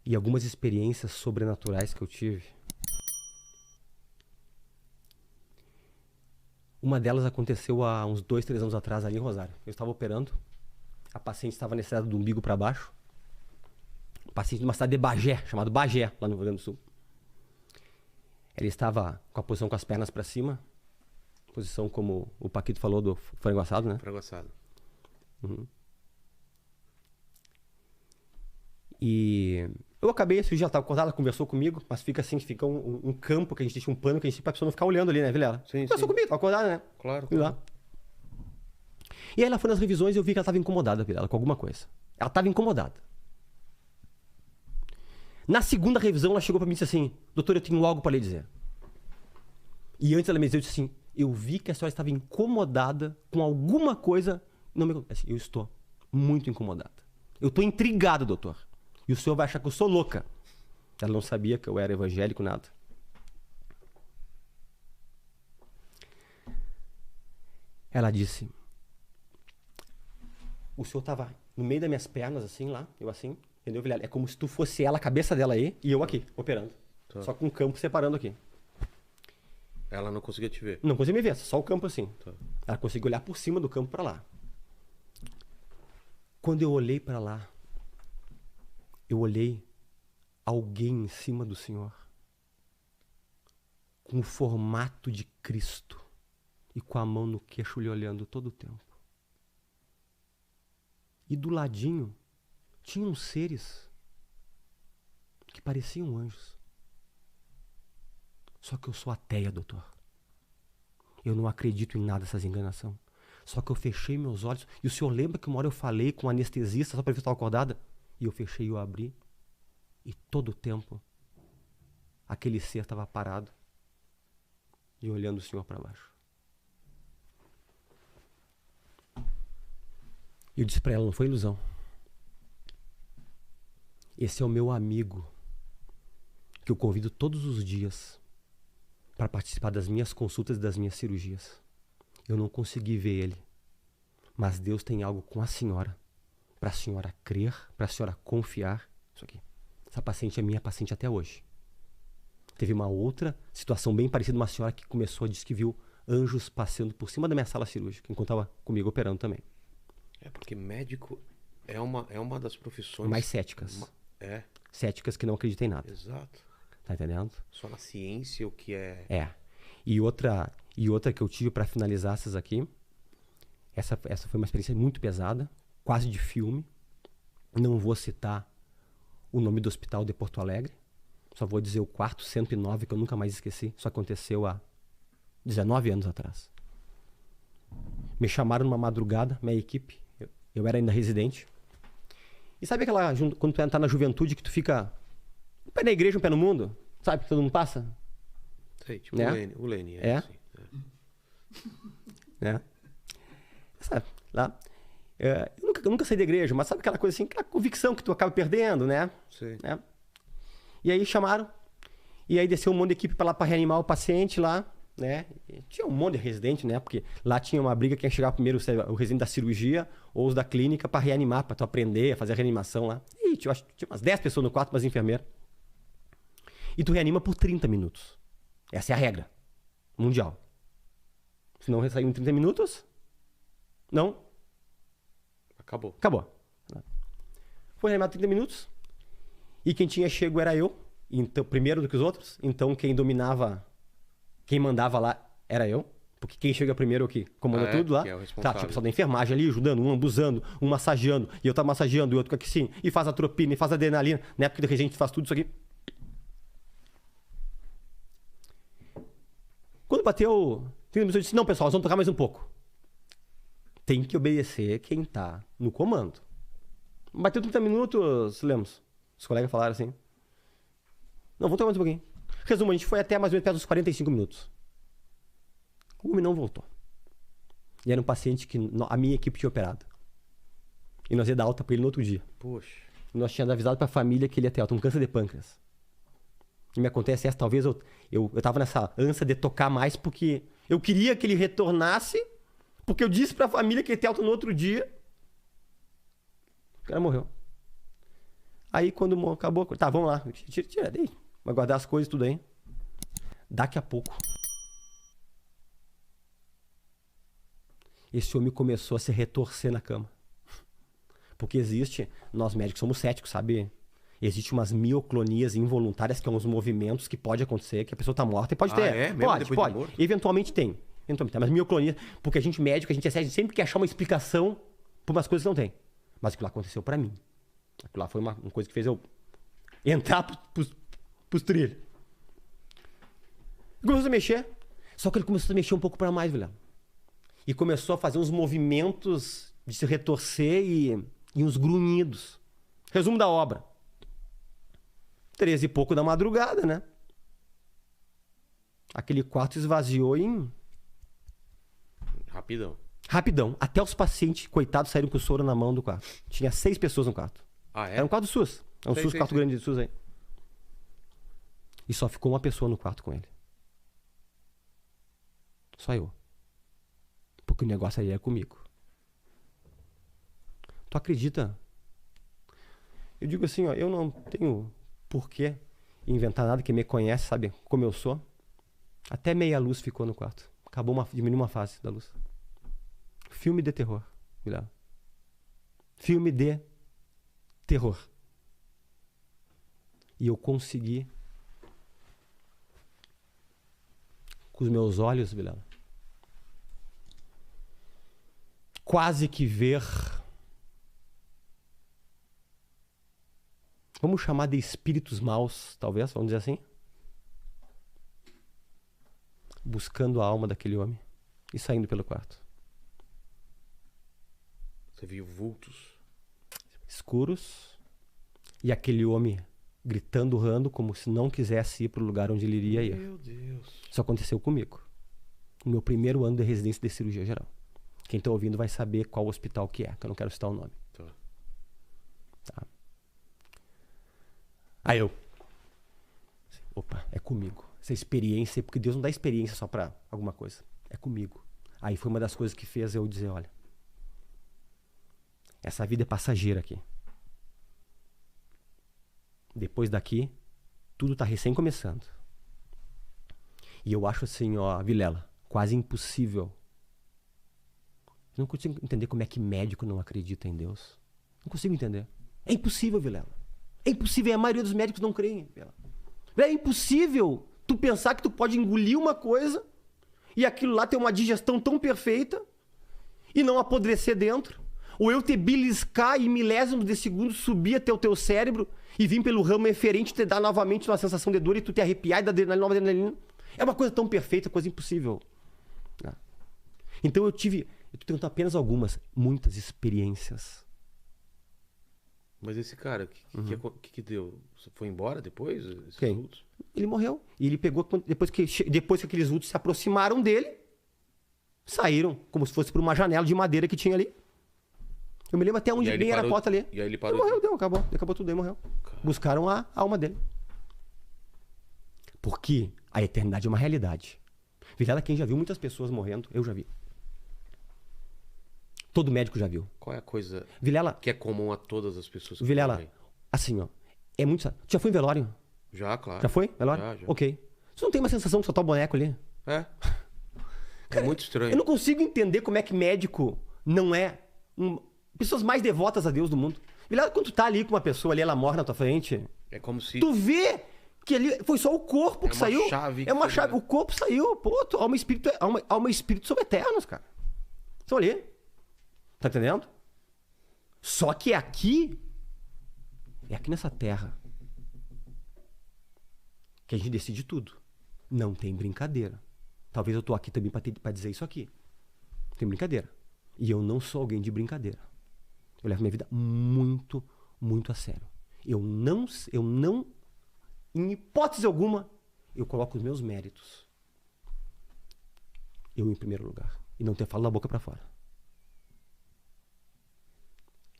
e algumas experiências sobrenaturais que eu tive. Uma delas aconteceu há uns 2, 3 anos atrás ali em Rosário. Eu estava operando, a paciente estava necessitada do umbigo para baixo. Paciente de uma cidade de Bagé, chamado Bagé, lá no Rio Grande do Sul. Ele estava com a posição com as pernas para cima, posição como o Paquito falou do frango assado, né? Frango assado. Uhum. E eu acabei, esse dia estava acordado, conversou comigo, mas fica assim, fica um campo que a gente deixa um pano que a gente pra pessoa não ficar olhando ali, né, Vilela? Sim, conversou comigo, estava acordada, né? Claro. Fui lá. E aí ela foi nas revisões e eu vi que ela estava incomodada, Vilela, com alguma coisa. Ela estava incomodada. Na segunda revisão, ela chegou pra mim e disse assim: doutor, eu tenho algo para lhe dizer. E antes ela me disse assim: eu vi que a senhora estava incomodada com alguma coisa. Não me acontece. Eu estou muito incomodada. Eu estou intrigado, doutor. E o senhor vai achar que eu sou louca. Ela não sabia que eu era evangélico, nada. Ela disse: o senhor estava no meio das minhas pernas, assim, lá, eu assim, entendeu, Vilela? É como se tu fosse ela, a cabeça dela aí, e eu aqui, operando. Tá. Só com um campo separando aqui. Ela não conseguia te ver. Não conseguia me ver, só o campo assim. Tá. Ela conseguia olhar por cima do campo para lá. Quando eu olhei para lá, eu olhei alguém em cima do Senhor, com o formato de Cristo e com a mão no queixo lhe olhando todo o tempo. E do ladinho tinham seres que pareciam anjos. Só que eu sou ateia, doutor. Eu não acredito em nada dessas enganações. Só que eu fechei meus olhos. E o senhor lembra que uma hora eu falei com um anestesista só para ver se eu estava acordada? E eu fechei e eu abri. E todo o tempo, aquele ser estava parado e olhando o senhor para baixo. E eu disse para ela: não foi ilusão. Esse é o meu amigo, que eu convido todos os dias para participar das minhas consultas e das minhas cirurgias. Eu não consegui ver ele, mas Deus tem algo com a senhora, para a senhora crer, para a senhora confiar. Isso aqui. Essa paciente é minha paciente até hoje. Teve uma outra situação bem parecida, uma senhora que começou a dizer que viu anjos passando por cima da minha sala cirúrgica, enquanto estava comigo operando também. É porque médico é uma das profissões Mais céticas. É. Céticas que não acreditam em nada. Exato. Tá entendendo? Só na ciência o que é. É. E outra que eu tive para finalizar essas aqui, essa foi uma experiência muito pesada, quase de filme. Não vou citar o nome do hospital de Porto Alegre, só vou dizer o quarto 109, que eu nunca mais esqueci. Isso aconteceu há 19 anos atrás. Me chamaram numa madrugada, minha equipe, eu era ainda residente. E sabe aquela, quando tu tá na juventude, que tu fica um pé na igreja, um pé no mundo? Sabe que todo mundo passa? Sei, tipo Né? o Lene. É? Assim, Né? Sabe, lá. Eu nunca saí da igreja, mas sabe aquela coisa assim, aquela convicção que tu acaba perdendo, né? Sei. Né? E aí chamaram, e aí desceu um monte de equipe para lá para reanimar o paciente lá, né? E tinha um monte de residente, né? Porque lá tinha uma briga, quem ia chegar primeiro, o residente da cirurgia ou os da clínica para reanimar, para tu aprender a fazer a reanimação lá. E tinha umas 10 pessoas no quarto, umas enfermeiras. E tu reanima por 30 minutos. Essa é a regra mundial. Se não sair em 30 minutos, não. Acabou. Foi reanimado 30 minutos. E quem tinha chego era eu. Então, primeiro do que os outros. Então quem dominava, quem mandava lá era eu. Porque quem chega primeiro é o que comanda tudo lá. Que é o Tá, responsável. tinha o pessoal da enfermagem ali, ajudando, um abusando, um massageando. E eu tava massageando, e o outro aqui sim. E faz atropina, e faz adrenalina. Na época que a gente faz tudo isso aqui. Quando bateu 30 minutos, eu disse: não, pessoal, nós vamos tocar mais um pouco. Tem que obedecer quem tá no comando. Bateu 30 minutos, Lemos. Os colegas falaram assim: não, vamos tocar mais um pouquinho. Resumo, a gente foi até mais ou menos perto dos 45 minutos. O homem não voltou. E era um paciente que a minha equipe tinha operado. E nós ia dar alta pra ele no outro dia. Poxa. E nós tínhamos avisado pra família que ele ia ter alta, um câncer de pâncreas. E me acontece essa, talvez eu tava nessa ânsia de tocar mais porque eu queria que ele retornasse, porque eu disse pra família que ele ia ter alta no outro dia. O cara morreu. Aí quando acabou, tá, vamos lá, tira daí, vai guardar as coisas tudo aí. Daqui a pouco, esse homem começou a se retorcer na cama. Porque nós médicos somos céticos, sabe? Existe umas mioclonias involuntárias, que são uns movimentos que pode acontecer, que a pessoa tá morta e pode ter. É? Mesmo Pode, depois pode. de morto? Eventualmente tem. Mas mioclonia, porque a gente médico, a gente é cético, sempre quer achar uma explicação por umas coisas que não tem. Mas aquilo lá aconteceu pra mim. Aquilo lá foi uma coisa que fez eu entrar pros trilhos. Ele começou a mexer, só que ele começou a mexer um pouco pra mais, Vilela. E começou a fazer uns movimentos de se retorcer e uns grunhidos. Resumo da obra. 13 e pouco da madrugada, né? Aquele quarto esvaziou em... Rapidão. Até os pacientes, coitados, saíram com o soro na mão do quarto. Tinha 6 pessoas no quarto. Ah, é? Era um quarto do SUS. É um SUS, quarto grande de SUS aí. E só ficou uma pessoa no quarto com ele. Só eu. Porque o negócio aí é comigo. Tu acredita? Eu digo assim, ó, eu não tenho porquê inventar nada, que me conhece, sabe como eu sou. Até meia luz ficou no quarto. Diminuiu uma fase da luz. Filme de terror. Vilela. Filme de terror. E eu consegui, com os meus olhos, Vilela, quase que ver, vamos chamar de espíritos maus, talvez, vamos dizer assim, buscando a alma daquele homem e saindo pelo quarto. Você viu vultos escuros e aquele homem gritando, urrando, como se não quisesse ir para o lugar onde ele iria ir. Meu Deus. Isso aconteceu comigo. No meu primeiro ano de residência de cirurgia geral. Quem está ouvindo vai saber qual hospital que eu não quero citar o nome. Tá. Aí eu... Opa, é comigo. Essa experiência, porque Deus não dá experiência só para alguma coisa. É comigo. Aí foi uma das coisas que fez eu dizer, olha, essa vida é passageira aqui. Depois daqui, tudo tá recém começando. E eu acho assim, ó, Vilela, quase impossível. Eu não consigo entender como é que médico não acredita em Deus. Não consigo entender. É impossível, Vilela. É impossível. E a maioria dos médicos não creem, Vilela. É impossível tu pensar que tu pode engolir uma coisa e aquilo lá ter uma digestão tão perfeita e não apodrecer dentro. Ou eu te beliscar em milésimos de segundo, subir até o teu cérebro e vir pelo ramo eferente te dar novamente uma sensação de dor e tu te arrepiar e dar nova adrenalina. É uma coisa tão perfeita, coisa impossível. Então eu tô tendo apenas muitas experiências. Mas esse cara, o que deu? Você foi embora depois? Quem? Vultos? Ele morreu. E ele pegou, depois que aqueles vultos se aproximaram dele, saíram, como se fosse por uma janela de madeira que tinha ali. Eu me lembro até onde bem era a porta ali. E aí ele parou. Ele morreu, acabou tudo, aí morreu. Caramba. Buscaram a alma dele. Porque a eternidade é uma realidade. Vilela, quem já viu muitas pessoas morrendo, eu já vi. Todo médico já viu. Qual é a coisa, Vilela, que é comum a todas as pessoas que Vilela, morrem? Assim, ó, é muito... Tu já foi em velório? Já, claro. Já foi? Velório? Já. Ok. Você não tem uma sensação de soltar o boneco ali? É. Cara, é muito estranho. Eu não consigo entender como é que médico não é... pessoas mais devotas a Deus do mundo. Vilela, quando tu tá ali com uma pessoa ali, ela morre na tua frente... É como se... Tu vê que ali foi só o corpo que saiu. É uma chave. O corpo saiu. Pô, alma e espírito são eternos, cara. Estão ali. Tá entendendo? Só que aqui... É aqui nessa terra que a gente decide tudo. Não tem brincadeira. Talvez eu tô aqui também pra dizer isso aqui. Não tem brincadeira. E eu não sou alguém de brincadeira. Eu levo minha vida muito, muito a sério. Eu não, em hipótese alguma, eu coloco os meus méritos. Eu em primeiro lugar. E não ter falo da boca pra fora.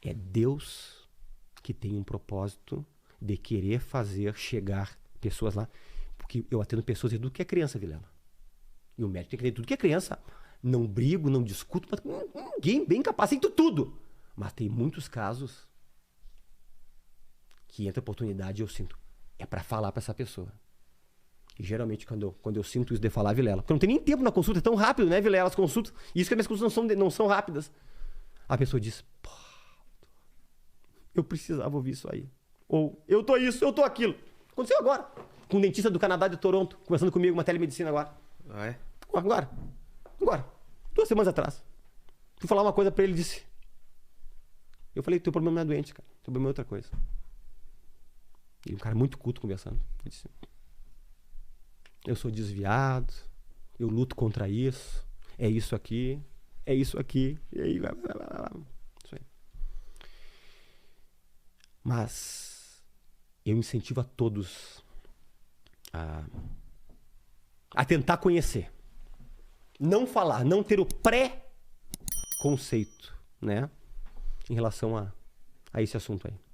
É Deus que tem um propósito de querer fazer chegar pessoas lá. Porque eu atendo pessoas de tudo que é criança, Vilela. E o médico tem que atender tudo que é criança. Não brigo, não discuto, mas ninguém bem capaz, tem tudo. Mas tem muitos casos que entra oportunidade, eu sinto, é para falar para essa pessoa. E geralmente, quando eu sinto isso de falar, Vilela, porque não tem nem tempo na consulta, é tão rápido, né, Vilela, as consultas. E isso que as minhas consultas não são rápidas. A pessoa diz, pô, eu precisava ouvir isso aí. Ou, eu tô isso, eu tô aquilo. Aconteceu agora. Com um dentista do Canadá, de Toronto, conversando comigo, uma telemedicina agora. Ah, é? Agora. 2 semanas atrás. Fui falar uma coisa pra ele e disse... Eu falei, teu problema não é doente, cara. Teu problema é outra coisa. E um cara muito culto conversando. Ele disse... Eu sou desviado. Eu luto contra isso. É isso aqui. É isso aqui. E aí... Isso aí. Mas... Eu incentivo a todos... A tentar conhecer. Não falar. Não ter o pré-conceito, né? Em relação a esse assunto aí.